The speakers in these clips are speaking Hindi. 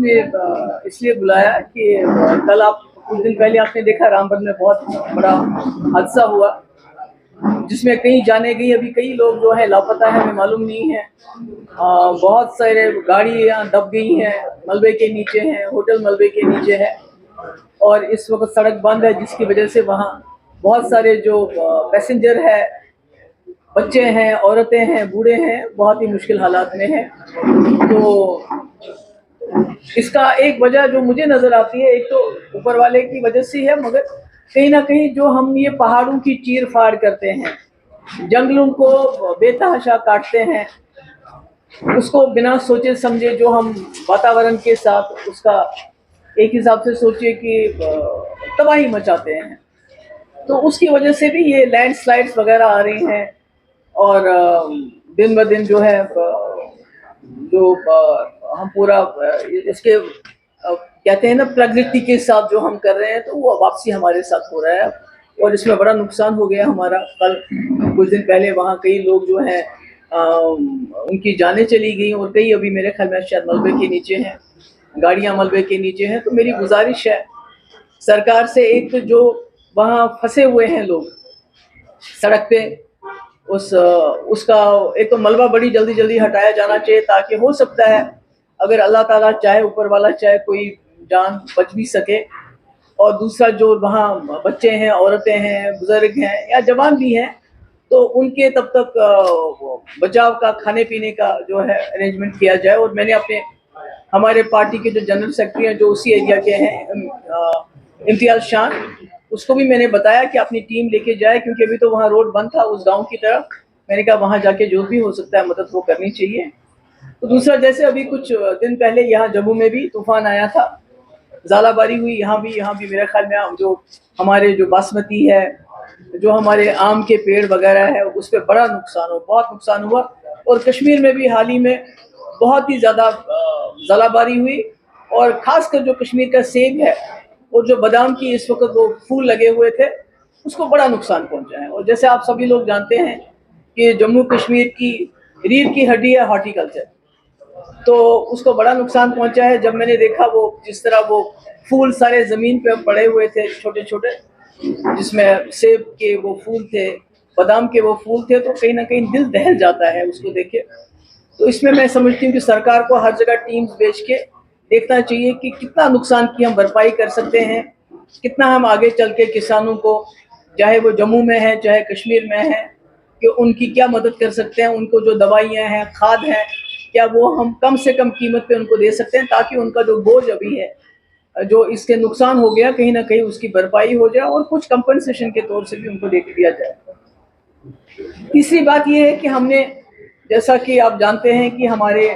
ने इसलिए बुलाया कि कल आप कुछ दिन पहले आपने देखा रामबन में बहुत बड़ा हादसा हुआ जिसमें कई जाने गई, अभी कई लोग जो है लापता है, हमें मालूम नहीं है। बहुत सारे गाड़ियाँ दब गई हैं, मलबे के नीचे हैं, होटल मलबे के नीचे है और इस वक्त सड़क बंद है, जिसकी वजह से वहाँ बहुत सारे जो पैसेंजर है, बच्चे हैं, औरतें हैं, बूढ़े हैं, बहुत ही मुश्किल हालात में हैं। तो इसका एक वजह जो मुझे नजर आती है, एक तो ऊपर वाले की वजह से है, मगर कहीं ना कहीं जो हम ये पहाड़ों की चीर फाड़ करते हैं, जंगलों को बेतहाशा काटते हैं, उसको बिना सोचे समझे जो हम वातावरण के साथ उसका एक हिसाब से सोचिए कि तबाही मचाते हैं, तो उसकी वजह से भी ये लैंडस्लाइड्स वगैरह आ रही हैं। और दिन ब दिन जो है जो हम पूरा इसके कहते हैं ना, प्रकृति के साथ जो हम कर रहे हैं, तो वो वापसी हमारे साथ हो रहा है और इसमें बड़ा नुकसान हो गया हमारा। कल कुछ दिन पहले वहाँ कई लोग जो हैं उनकी जानें चली गई और कई अभी मेरे ख्याल में शायद मलबे के नीचे हैं, गाड़ियाँ मलबे के नीचे हैं। तो मेरी गुजारिश है सरकार से, एक तो जो वहाँ फंसे हुए हैं लोग सड़क पे, उसका एक तो मलबा बड़ी जल्दी जल्दी हटाया जाना चाहिए, ताकि हो सकता है अगर अल्लाह ताला चाहे, ऊपर वाला चाहे, कोई जान बच भी सके। और दूसरा जो वहाँ बच्चे हैं, औरतें हैं, बुजुर्ग हैं या जवान भी हैं, तो उनके तब तक बचाव का, खाने पीने का जो है अरेंजमेंट किया जाए। और मैंने अपने हमारे पार्टी के जो जनरल सेक्रेटरी हैं जो उसी एरिया के हैं, इम्तियाज शान, उसको भी मैंने बताया कि अपनी टीम लेके जाए, क्योंकि अभी तो वहाँ रोड बंद था उस गांव की तरफ। मैंने कहा वहाँ जाके जो भी हो सकता है मदद वो करनी चाहिए। तो दूसरा, जैसे अभी कुछ दिन पहले यहाँ जम्मू में भी तूफान आया था, ज़ालाबारी हुई, यहाँ भी मेरे ख्याल में जो हमारे जो बासमती है, जो हमारे आम के पेड़ वगैरह है, उस पर बड़ा नुकसान हो, बहुत नुकसान हुआ। और कश्मीर में भी हाल ही में बहुत ही ज़्यादा ज़ालाबारी हुई, और ख़ासकर जो कश्मीर का सेब है और जो बादाम की इस वक्त वो फूल लगे हुए थे, उसको बड़ा नुकसान पहुंचा है। और जैसे आप सभी लोग जानते हैं कि जम्मू कश्मीर की रीढ़ की हड्डी है हॉर्टिकल्चर, तो उसको बड़ा नुकसान पहुंचा है। जब मैंने देखा वो जिस तरह वो फूल सारे ज़मीन पे पड़े हुए थे छोटे छोटे, जिसमें सेब के वो फूल थे, बादाम के वो फूल थे, तो कहीं ना कहीं दिल दहल जाता है उसको देख के। तो इसमें मैं समझती हूँ कि सरकार को हर जगह टीम्स भेज के देखना चाहिए कि कितना नुकसान की हम भरपाई कर सकते हैं, कितना हम आगे चल के किसानों को, चाहे वो जम्मू में है चाहे कश्मीर में है, कि उनकी क्या मदद कर सकते हैं। उनको जो दवाइयाँ हैं, खाद हैं, क्या वो हम कम से कम कीमत पे उनको दे सकते हैं, ताकि उनका जो बोझ अभी है, जो इसके नुकसान हो गया, कहीं ना कहीं उसकी भरपाई हो जाए और कुछ कंपनसेशन के तौर से भी उनको दे दिया जाए। तीसरी बात यह है कि हमने, जैसा कि आप जानते हैं कि हमारे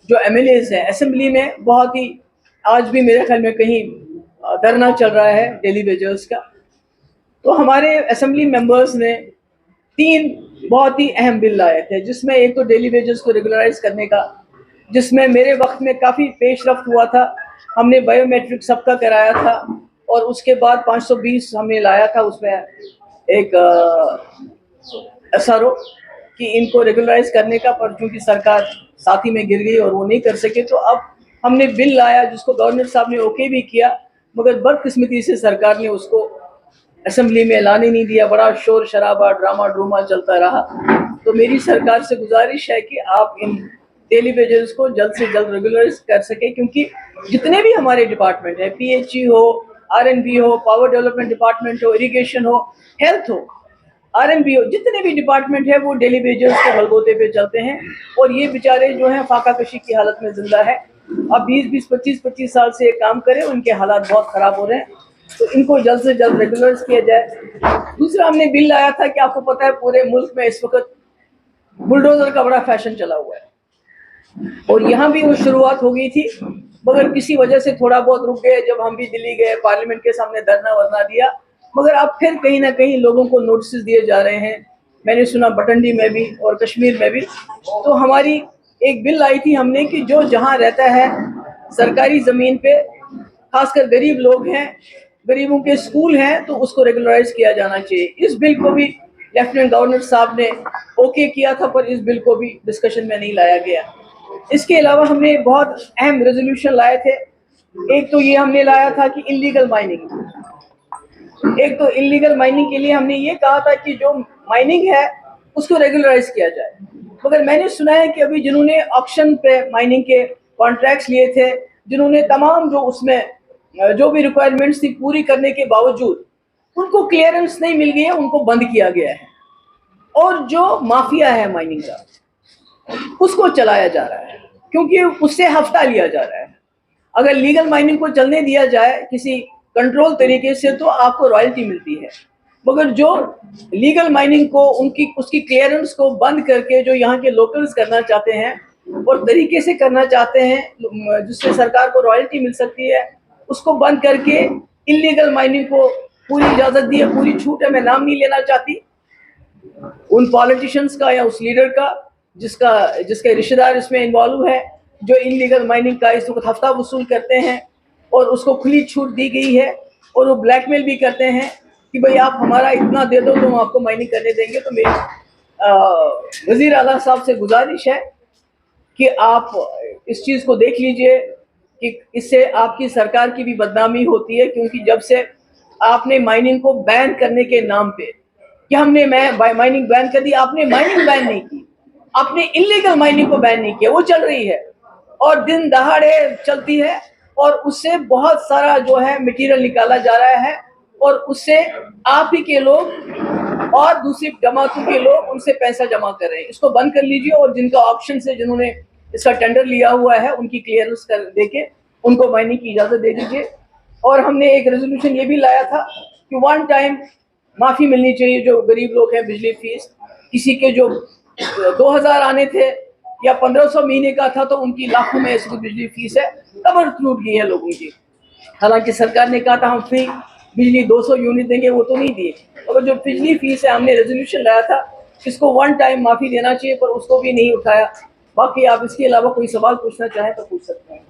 जो एमएलएज हैं असेंबली में, बहुत ही आज भी मेरे ख्याल में कहीं धरना चल रहा है डेली वेजर्स का। तो हमारे असेंबली मेंबर्स ने 3 बहुत ही अहम बिल लाए थे, जिसमें एक तो डेली वेजर्स को रेगुलराइज करने का, जिसमें मेरे वक्त में काफ़ी पेशरफ्त हुआ था। हमने बायोमेट्रिक सबका कराया था और उसके बाद 520 हमने लाया था, उसमें एक एसआरओ कि इनको रेगुलराइज करने का, पर चूंकि सरकार साथी में गिर गई और वो नहीं कर सके, तो अब हमने बिल लाया जिसको गवर्नर साहब ने ओके भी किया, मगर बदकिस्मती से सरकार ने उसको असेंबली में लाने नहीं दिया। बड़ा शोर शराबा, ड्रामा ड्रूमा चलता रहा। तो मेरी सरकार से गुजारिश है कि आप इन डेली वेजेस को जल्द से जल्द रेगुलराइज कर सके, क्योंकि जितने भी हमारे डिपार्टमेंट है, पीएचई हो, आरएनबी हो, पावर डेवलपमेंट डिपार्टमेंट हो, इरिगेशन हो, हेल्थ हो, आरएनबी हो, जितने भी डिपार्टमेंट है वो डेली वेजेस के बलबूते पे चलते हैं। और ये बेचारे जो हैं फाका कशी की हालत में जिंदा है। अब 20-20, 25-25 साल से ये काम करें, उनके हालात बहुत खराब हो रहे हैं, तो इनको जल्द से जल्द रेगुलराइज किया जाए। दूसरा, हमने बिल लाया था कि आपको पता है पूरे मुल्क में इस वक्त बुलडोजर का बड़ा फैशन चला हुआ है, और यहाँ भी वो शुरुआत हो गई थी, मगर किसी वजह से थोड़ा बहुत रुक गए। जब हम भी दिल्ली गए, पार्लियामेंट के सामने धरना वरना दिया, मगर अब फिर कहीं ना कहीं लोगों को नोटिस दिए जा रहे हैं। मैंने सुना बटंडी में भी और कश्मीर में भी। तो हमारी एक बिल आई थी हमने कि जो जहाँ रहता है सरकारी ज़मीन पे, खासकर गरीब लोग हैं, गरीबों के स्कूल हैं, तो उसको रेगुलराइज किया जाना चाहिए। इस बिल को भी लेफ्टिनेंट गवर्नर साहब ने ओके किया था, पर इस बिल को भी डिस्कशन में नहीं लाया गया। इसके अलावा हमने बहुत अहम रेजोल्यूशन लाए थे एक तो ये हमने लाया था कि इलीगल माइनिंग, एक तो इलीगल माइनिंग के लिए हमने ये कहा था कि जो माइनिंग है उसको रेगुलराइज किया जाए। मगर मैंने सुना है कि अभी जिन्होंने ऑक्शन पे माइनिंग के कॉन्ट्रैक्ट्स लिए थे, जिन्होंने तमाम जो उसमें जो भी रिक्वायरमेंट्स थी पूरी करने के बावजूद उनको क्लियरेंस नहीं मिल गई है, उनको बंद किया गया है। और जो माफिया है माइनिंग का उसको चलाया जा रहा है, क्योंकि उससे हफ्ता लिया जा रहा है। अगर लीगल माइनिंग को चलने दिया जाए किसी कंट्रोल तरीके से तो आपको रॉयल्टी मिलती है, मगर जो लीगल माइनिंग को उसकी क्लियरेंस को बंद करके जो यहाँ के लोकल्स करना चाहते हैं और तरीके से करना चाहते हैं जिससे सरकार को रॉयल्टी मिल सकती है, उसको बंद करके इलीगल माइनिंग को पूरी इजाजत दी है, पूरी छूट है। मैं नाम नहीं लेना चाहती उन पॉलिटिशियंस का या उस लीडर का जिसके रिश्तेदार इसमें इन्वॉल्व है, जो इलीगल माइनिंग का इस वक्त हफ्ता वसूल करते हैं और उसको खुली छूट दी गई है। और वो ब्लैकमेल भी करते हैं कि भाई आप हमारा इतना दे दो तो हम आपको माइनिंग करने देंगे। तो मेरी वजीर आला साहब से गुजारिश है कि आप इस चीज़ को देख लीजिए कि इससे आपकी सरकार की भी बदनामी होती है, क्योंकि जब से आपने माइनिंग को बैन करने के नाम पे कि हमने माइनिंग बैन कर दी, आपने माइनिंग बैन नहीं की, आपने इलीगल माइनिंग को बैन नहीं किया। वो चल रही है और दिन दहाड़े चलती है और उससे बहुत सारा जो है मटेरियल निकाला जा रहा है और उससे आप ही के लोग और दूसरी जमातों के लोग उनसे पैसा जमा कर रहे हैं। इसको बंद कर लीजिए और जिनका ऑप्शन से जिन्होंने इसका टेंडर लिया हुआ है उनकी क्लियरेंस कर देके उनको माइनिंग की इजाज़त दे दीजिए। और हमने एक रेजोल्यूशन ये भी लाया था कि वन टाइम माफ़ी मिलनी चाहिए जो गरीब लोग हैं। बिजली फीस किसी के जो 2000 आने थे या 1500 महीने का था तो उनकी लाखों में इसकी बिजली फीस है, कमर टूट गई है लोगों की। हालांकि सरकार ने कहा था हम फ्री बिजली 200 यूनिट देंगे, वो तो नहीं दिए। और जो बिजली फीस है हमने रेजोल्यूशन लाया था इसको वन टाइम माफ़ी देना चाहिए, पर उसको भी नहीं उठाया। बाकी आप इसके अलावा कोई सवाल पूछना चाहें तो पूछ सकते हैं।